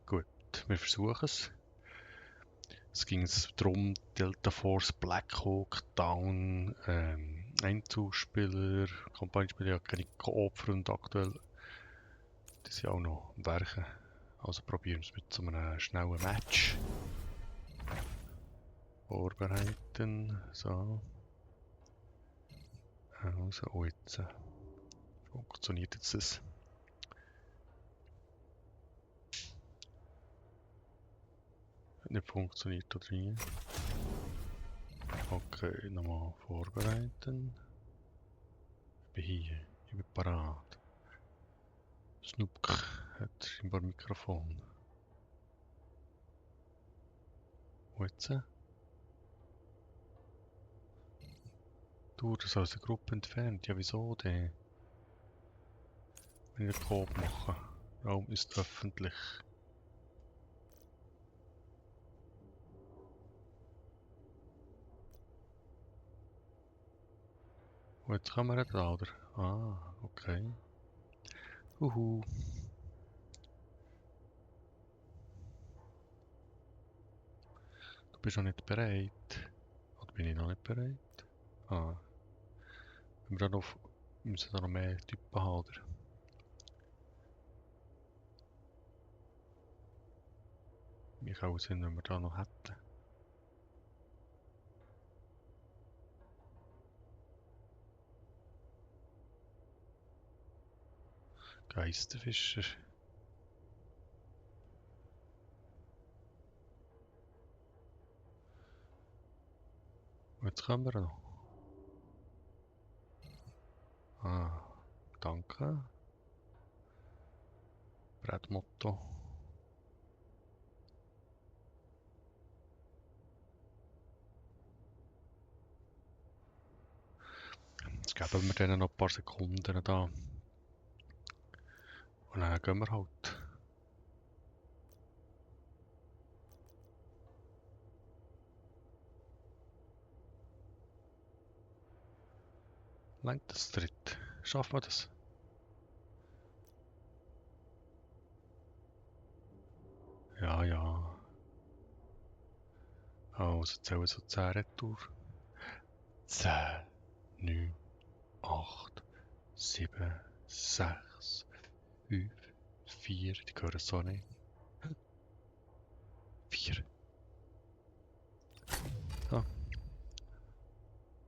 Gut, wir versuchen es. Es ging darum, Delta Force, Black Hawk, Down, Einzelspieler, Kampagnenspieler, ja keine Koop-Freunde aktuell. Die sind auch noch am Werken. Also probieren wir es mit so einem schnellen Match. Vorbereiten, so. Also, oh jetzt. Funktioniert jetzt das? Hat nicht funktioniert oder nie? Okay, nochmal vorbereiten. Ich bin hier, ich bin parat. Snook hat scheinbar ein Mikrofon. Wo jetzt? Du, das aus der Gruppe entfernt. Ja, wieso denn? Wenn ich einen Coop mache. Raum ist öffentlich. Und jetzt kann man da, oder? Ah, okay. Huhu. Du bist noch nicht bereit. Oder bin ich noch nicht bereit? Ah. Wir müssen da noch mehr Typen haben, oder? Mich auch Sinn, wenn wir da noch hätten. Geisterfischer. Und jetzt können wir noch. Ah, danke. Brettmotto. Jetzt geben wir denen noch ein paar Sekunden da. Und dann gehen wir halt. Lenkt das dritt? Schaffen wir das? Ja, ja. Also zählen so 10 Retour. 10, 9, 8, 7, 6, 5, 4. Die gehören so nicht. 4. So.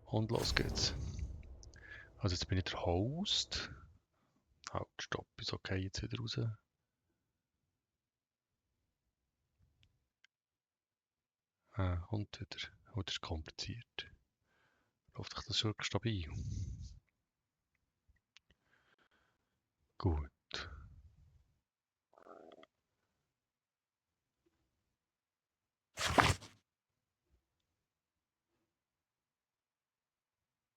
Und los geht's. Also jetzt bin ich der Host. Halt, stopp, ist okay, jetzt wieder raus. Und wieder. Oh, das ist kompliziert. Läuft euch das schon stabil? Gut.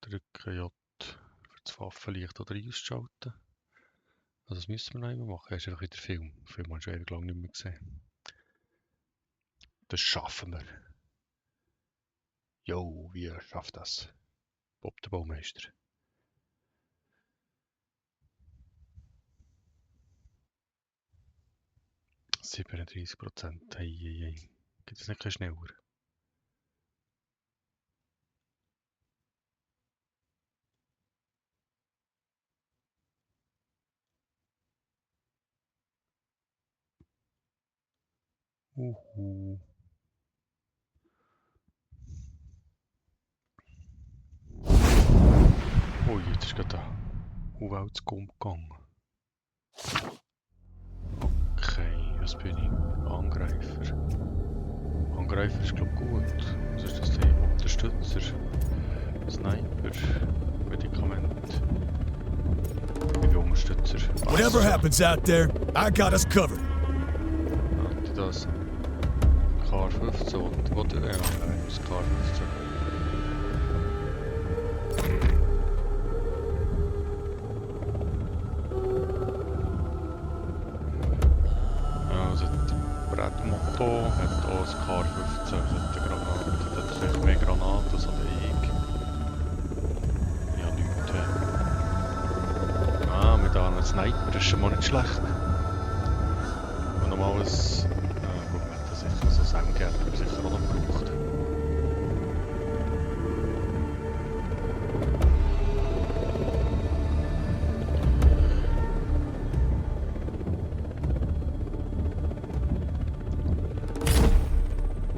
Drücke J für das Waffenlicht oder ausschalten. Also das müssen wir noch immer machen. Das ist einfach wieder Film. Film habe ich schon ewig lang nicht mehr gesehen. Das schaffen wir. Jo, wir schaffen das. Bob der Baumeister. %. Hey. Geht es nicht schneller? Oh, jetzt ist gerade eine Welt gegangen. Okay, was bin ich? Angreifer. Angreifer ist glaube ich gut. Was ist das denn? Unterstützer. Sniper. Medikament. Ich bin Unterstützer. Whatever happens out there, I got us covered. Und das Kar-15 und ja, das Kar-15. Also die Brettmotto hat auch das Kar-15, hat eine Granate, hat natürlich mehr Granaten als ich. Ja, nichts. Mit einem Sniper ist schon mal nicht schlecht. mal ein... gut, man hat sicher so Sämge, hat man sicher auch noch gebraucht.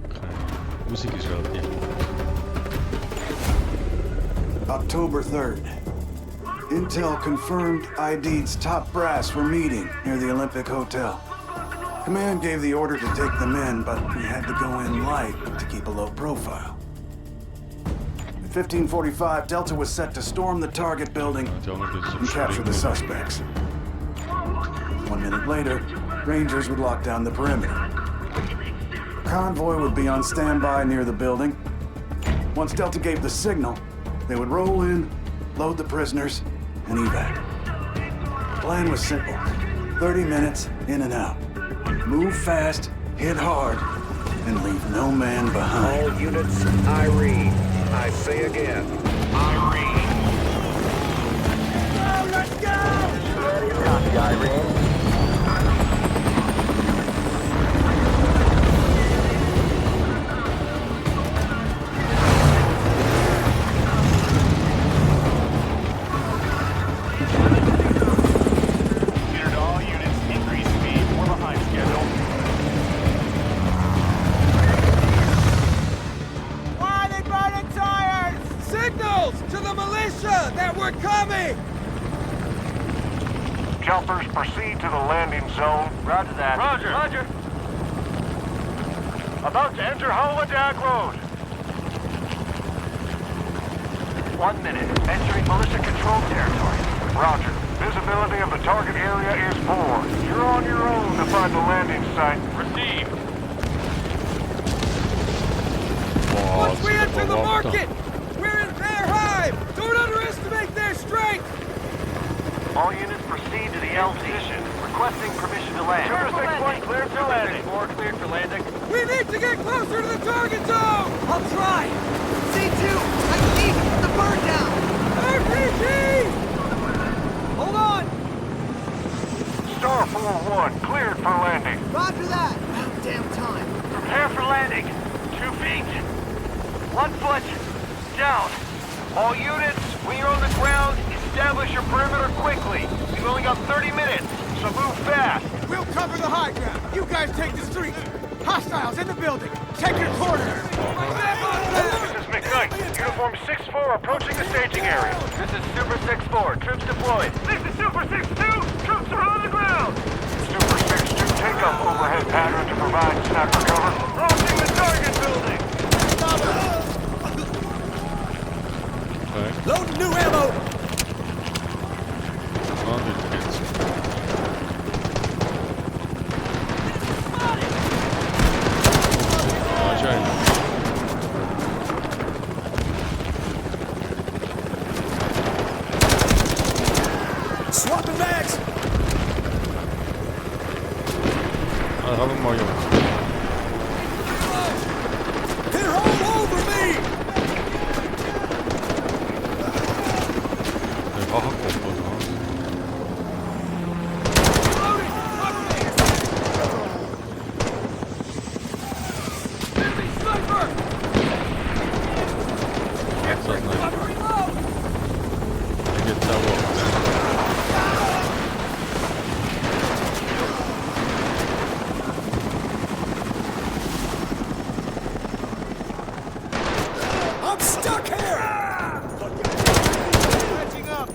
Okay. Musik ist relativ gut. October 3rd. Intel confirmed ID's top brass were meeting near the Olympic Hotel. Command gave the order to take them in, but we had to go in light to keep a low profile. At 15:45, Delta was set to storm the target building and capture the suspects. 1 minute later, Rangers would lock down the perimeter. A convoy would be on standby near the building. Once Delta gave the signal, they would roll in, load the prisoners, and evac. The plan was simple. 30 minutes, in and out. Move fast, hit hard, and leave no man behind. All units, Irene. I say again, Irene. Go, let's go! Copy, Irene. Jumpers, proceed to the landing zone. Roger that. Roger. Roger. About to enter Holodag Road. 1 minute. Entering militia-controlled territory. Roger. Visibility of the target area is poor. You're on your own to find the landing site. Received. Once we enter the market, we're in their hive. Don't underestimate their strength. All units proceed to the L position. Requesting permission to land. Sure, 6-1, cleared for landing. 4 cleared for landing. We need to get closer to the target zone. I'll try. C2, I need the bird down. RPG! Hold on. Star 4-1, cleared for landing. Roger that. About damn time. Prepare for landing. 2 feet. 1 foot. Down. All units, when you're on the ground, establish your perimeter quickly. We've only got 30 minutes, so move fast. We'll cover the high ground. You guys take the street. Hostiles in the building. Check your corners. This is McKnight. Uniform 6-4 approaching the staging area. This is Super 6-4. Troops deployed. This is Super 6-2. Troops are on the ground. Super 6-2, take up overhead pattern to provide sniper cover. Approaching the target building. Okay. Loading new ammo! Swapping bags! Gaan we mooi jongens. They're all over me! De wagen komt wat aan. Wat is dat nou? Ik get touw op. I'm stuck here! Catching up.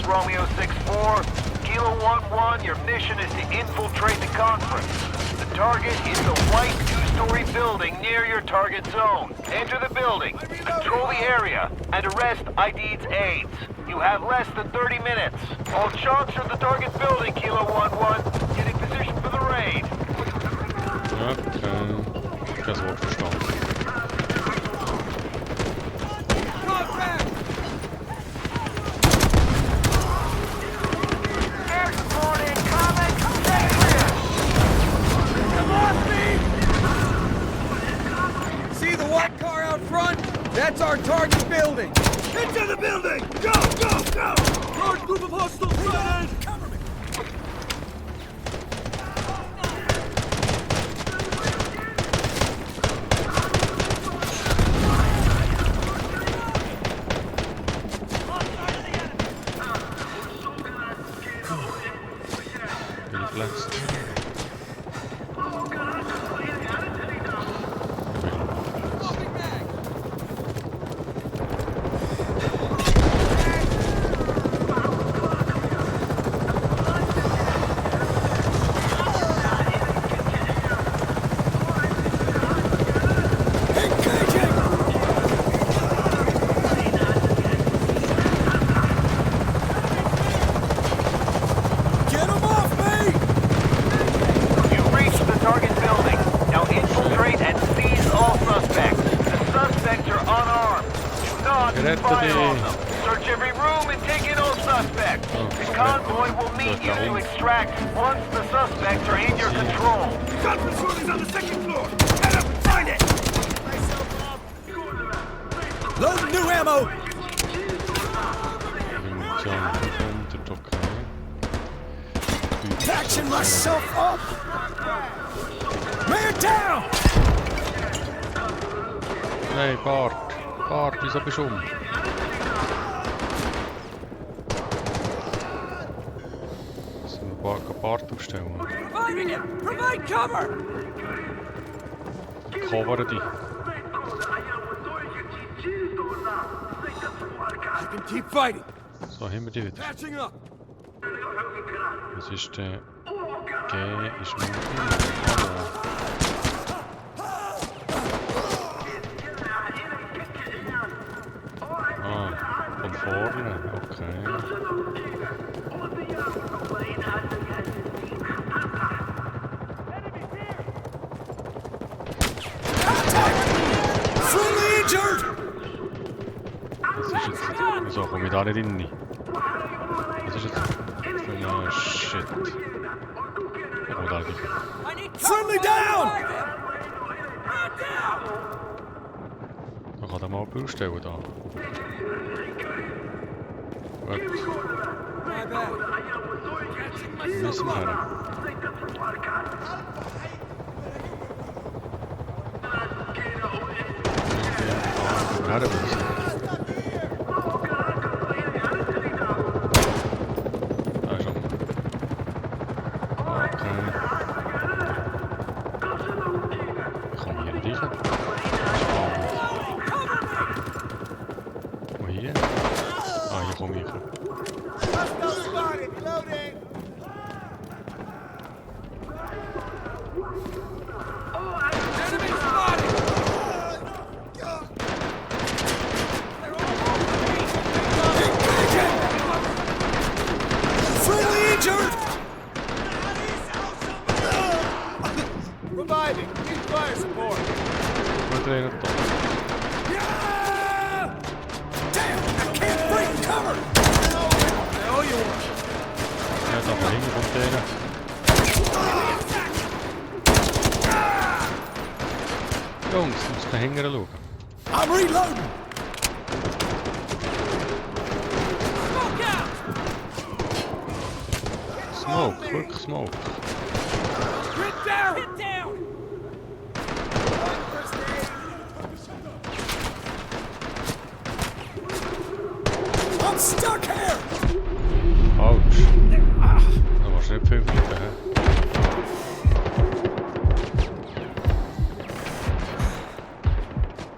is Romeo 6-4. Kilo 1-1, your mission is to infiltrate the conference. The target is the white two-story building near your target zone. Enter the building, control the area, and arrest ID's aides. You have less than 30 minutes. All chunks of the target building, Kilo 1-1. Get in position for the raid. Okay. Das Wort verstanden. Contact! Air support incoming. Stay clear. Come on, me! See the white car out front? That's our target building. Into the building! Go, go, go! Large group of hostiles sighted! Cover me! Reflex. Get him off me! You reached the target building. Now infiltrate and seize all suspects. The suspects are unarmed. Do not fire on them. Search every room and take in all suspects. The convoy will meet you to extract once the suspects are in your control. Conference room is on the second floor! Head up and find it! Loading new ammo! Patching myself up! Man down! Hey, Bart! Bart, wieso bist du Müssen wir Bart aufstellen? Reviving him! Provide cover! Covern dich. I can keep fighting. So, haben wir die wieder. Patching up. Das ist der... G ist mein Ah, von vorne, okay. Friendly injured! Das ist jetzt... Wieso komme ich da nicht rein? Das ist jetzt... Für ein Shit. Ich komme da nicht rein. Friendly down! Da kann er mal aufstellen da. Gut. My bad. Wo müssen wir her? Her müssen. Ah, schon. Okay. Ich komme hier nicht rein. Wo hier? Ah, hier komme ich rein. Enemy spotted! Friendly injured! Reviving! Need fire support! Gut rein da. Yeah! Damn! I can't break cover! I owe you one! Ja, da hinten kommt einer. Jungs, du musst dahinter schauen. I'm reloading! Smoke out! Smoke, quick smoke. Get down! Get down! I'm stuck here! Ouch. Da warst du nicht 5 Minuten, hä?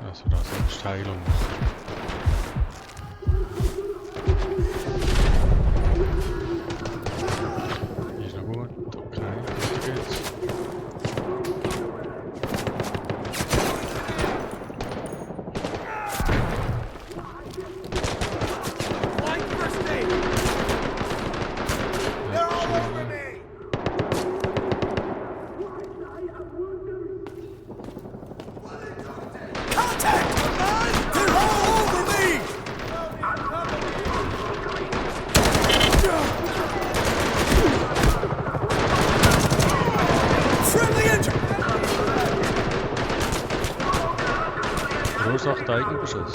Also da ist Heilung. Eigenbeschuss.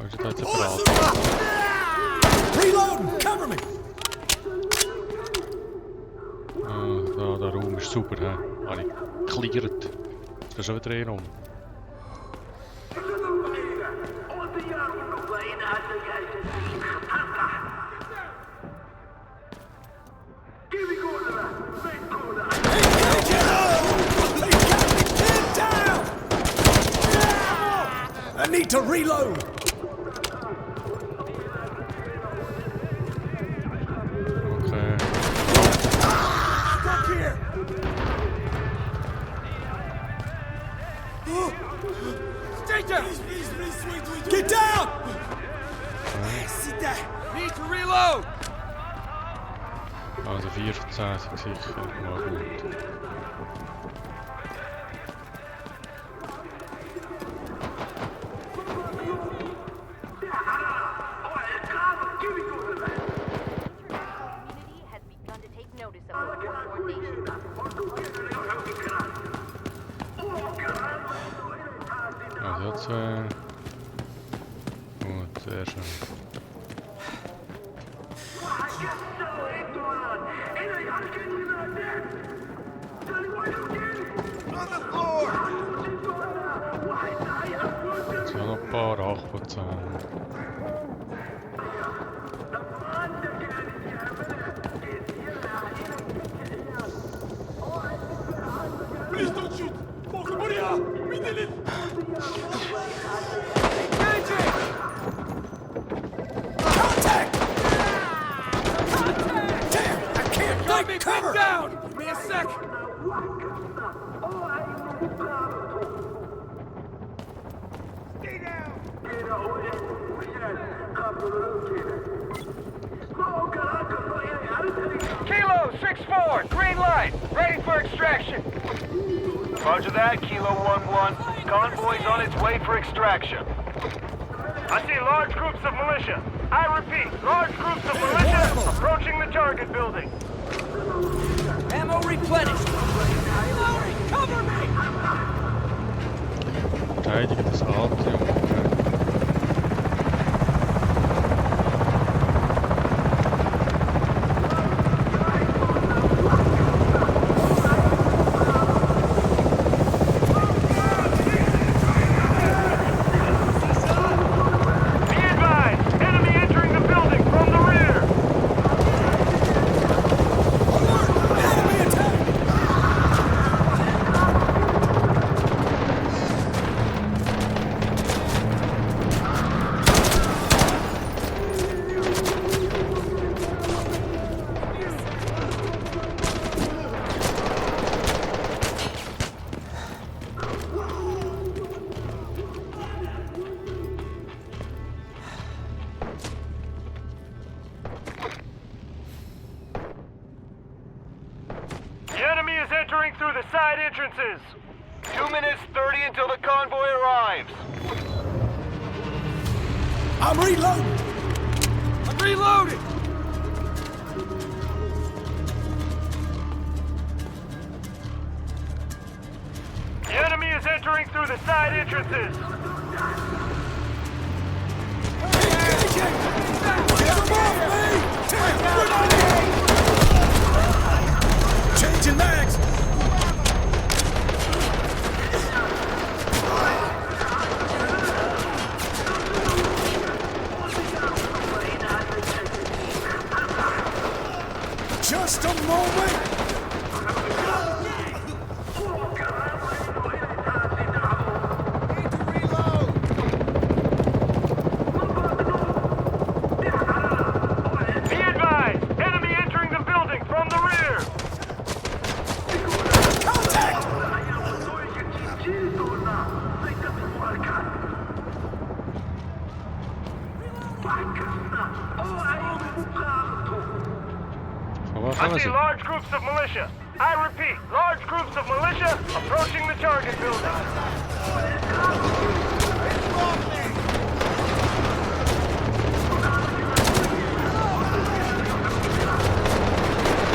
Ist das jetzt bereit? Reload! Cover me! Ah, der Raum ist super, hä? Habe ich geklärt. Ist da schon wieder ein rum? I need to reload! Okay. Stuck here! Stay down! Get down! Sit down! Need to reload! Also 4 von 10 sind sicher mal gut. Also 2. Gut, sehr schön. Jetzt noch ein paar 8 von 10. Please don't shoot! Moria! We did it! Contact! Damn! I can't find cover! Down! Give me a sec! Stay down! Kilo 6-4, green light, ready for extraction. Roger that, Kilo 1-1. Convoy's on its way for extraction. I see large groups of militia. I repeat, large groups of militia approaching the target building. Ammo replenished! Reloading! Cover me! Verteidige das Atrium. Entering through the side entrances. 2 minutes 30 until the convoy arrives. I'm reloading! I'm reloading! The enemy is entering through the side entrances. Engaging! Get them off me! Damn! Changing mags! Just a moment! I see large groups of militia. I repeat, large groups of militia approaching the target building.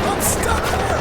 I'm stuck here!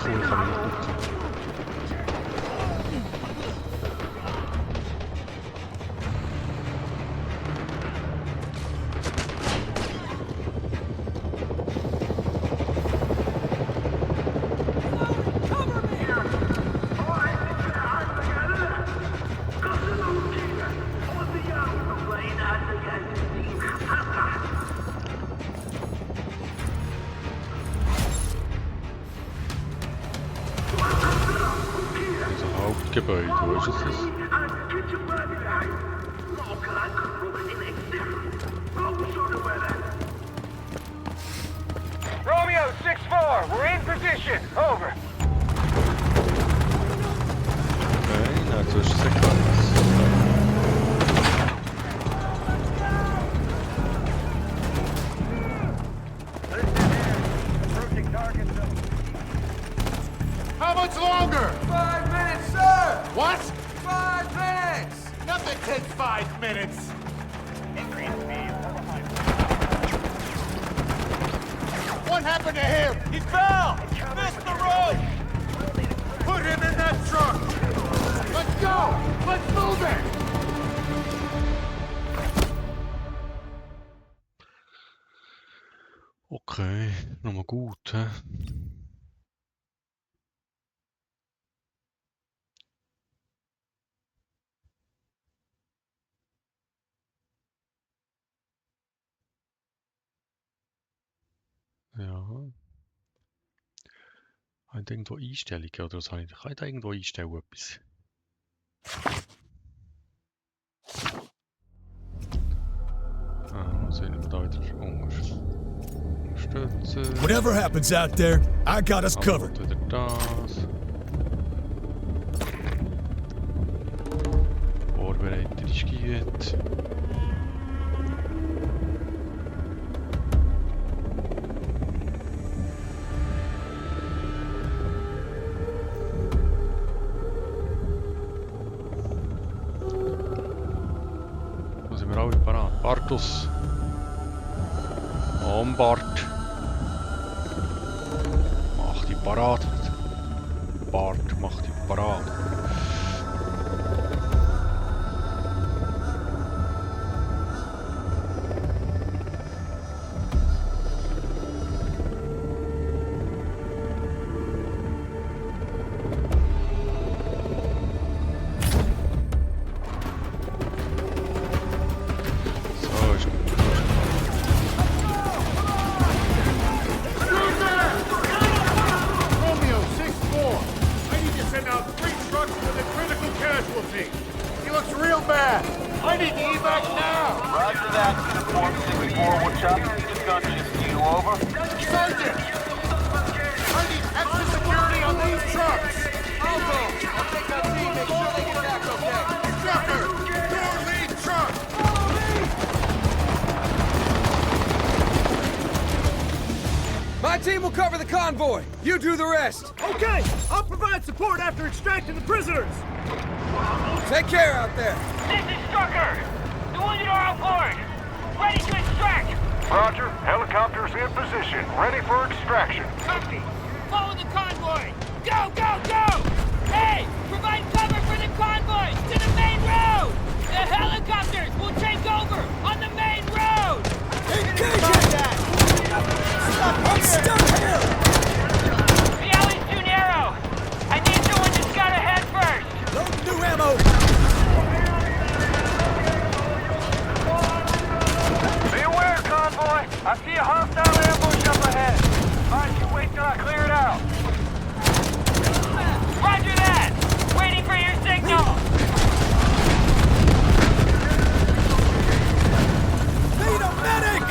cool, ich kann mich nicht ducken. Gebäude, wo ist es? Romeo 6-4, we're in position. Over. Okay, na to już sekwenc. How much longer? 5 minutes, sir! What? 5 minutes! Nothing takes 5 minutes. What happened to him? He fell! Missed the road! Put him in that truck! Let's go! Let's move it! Okay, nochmal gut, hä? Ja. Habe ich irgendwo Einstellungen oder was habe ich? Kann ich da irgendwo einstellen etwas? Ah, sind wir da wieder unterstützen. Whatever happens out there, I got us covered. Wieder das. Vorbereiter ist gut. Da sind wir alle parat. Bartus. Bart. Mach dich parat. Bart, mach dich parat. My team will cover the convoy. You do the rest. Okay, I'll provide support after extracting the prisoners. Take care out there. This is Strucker. The wounded are on board. Ready to extract. Roger. Helicopters in position. Ready for extraction. Copy. Follow the convoy. Go, go, go! Hey! Provide cover for the convoys to the main road! The helicopters will take over on the main road! Engage! I'm stuck here! The alley's too narrow. I need someone to scout ahead first. Load new ammo! Be aware, convoy. I see a hostile ambush up ahead. All right, you wait till I clear it out. Roger that! Waiting for your signal! Need a medic!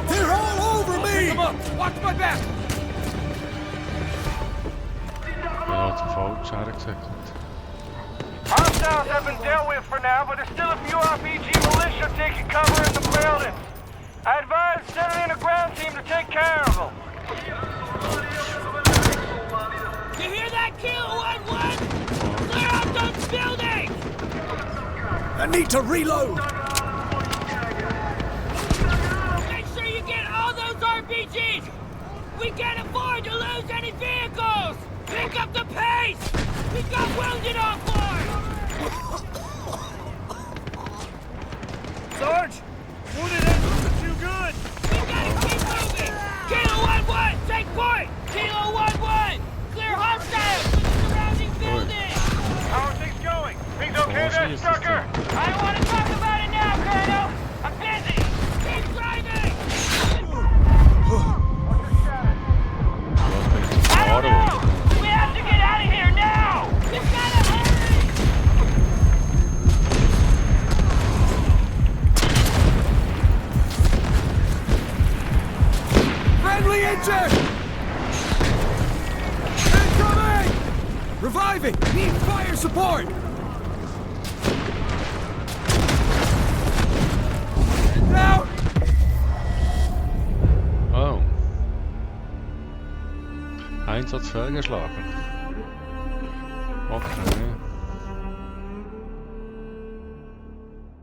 They're all over me! Come up. Watch my back. Ja, zu falsch hergesagt. Hostiles have been dealt with for now, but there's still a few RPG militia taking cover in the building. I advise sending in a ground team to take care of them. You hear that, kill 1-1? Clear out those buildings! I need to reload! Make RPGs! We can't afford to lose any vehicles! Pick up the pace! We've got wounded on board! Sarge! Wounded engines are too good! We gotta keep moving! Kilo 1-1! Take point! Kilo 1-1! Clear hostiles to the surrounding buildings! How are things going? Things okay there, Strucker? I don't want to talk about it now, Colonel! I'm busy! Keep driving! I don't know! We have to get out of here now! We gotta hurry! Friendly injured! Incoming! Reviving! Need fire support! Down! Oh. Einsatz fehlgeschlagen. Okay.